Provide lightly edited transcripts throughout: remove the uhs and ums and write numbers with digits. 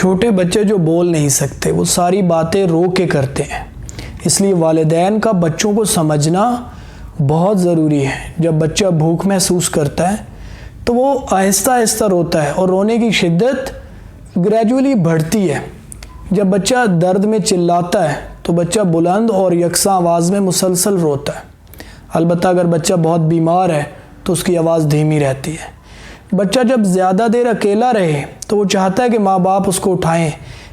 چھوٹے بچے جو بول نہیں سکتے وہ ساری باتیں رو کے کرتے ہیں، اس لیے والدین کا بچوں کو سمجھنا بہت ضروری ہے۔ جب بچہ بھوک محسوس کرتا ہے تو وہ آہستہ آہستہ روتا ہے اور رونے کی شدت گریجولی بڑھتی ہے۔ جب بچہ درد میں چلاتا ہے تو بچہ بلند اور یکساں آواز میں مسلسل روتا ہے۔ البتہ اگر بچہ بہت بیمار ہے تو اس کی آواز دھیمی رہتی ہے۔ بچہ جب زیادہ دیر اکیلا رہے تو وہ چاہتا ہے کہ ماں باپ اس کو اٹھائیں۔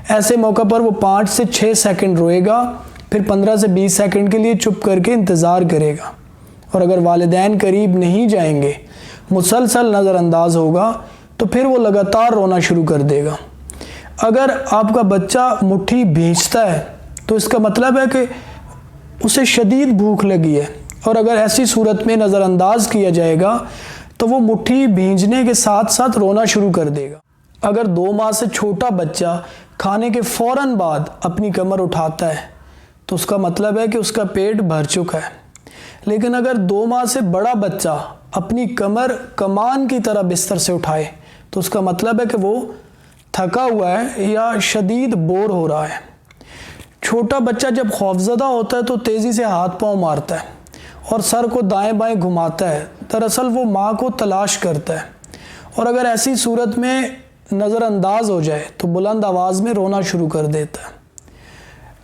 ایسے موقع پر وہ 5 سے 6 سیکنڈ روئے گا، پھر 15 سے 20 سیکنڈ کے لیے چپ کر کے انتظار کرے گا، اور اگر والدین قریب نہیں جائیں گے، مسلسل نظر انداز ہوگا تو پھر وہ لگاتار رونا شروع کر دے گا۔ اگر آپ کا بچہ مٹھی بھینچتا ہے تو اس کا مطلب ہے کہ اسے شدید بھوک لگی ہے، اور اگر ایسی صورت میں نظر انداز کیا جائے گا تو وہ مٹھی بھینجنے کے ساتھ ساتھ رونا شروع کر دے گا۔ اگر 2 ماہ سے چھوٹا بچہ کھانے کے فوراً بعد اپنی کمر اٹھاتا ہے تو اس کا مطلب ہے کہ اس کا پیٹ بھر چکا ہے، لیکن اگر 2 ماہ سے بڑا بچہ اپنی کمر کمان کی طرح بستر سے اٹھائے تو اس کا مطلب ہے کہ وہ تھکا ہوا ہے یا شدید بور ہو رہا ہے۔ چھوٹا بچہ جب خوفزدہ ہوتا ہے تو تیزی سے ہاتھ پاؤں مارتا ہے اور سر کو دائیں بائیں گھماتا ہے، دراصل وہ ماں کو تلاش کرتا ہے، اور اگر ایسی صورت میں نظر انداز ہو جائے تو بلند آواز میں رونا شروع کر دیتا ہے۔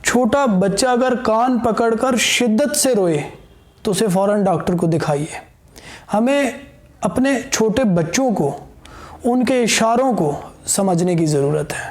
چھوٹا بچہ اگر کان پکڑ کر شدت سے روئے تو اسے فوراً ڈاکٹر کو دکھائیے۔ ہمیں اپنے چھوٹے بچوں کو، ان کے اشاروں کو سمجھنے کی ضرورت ہے۔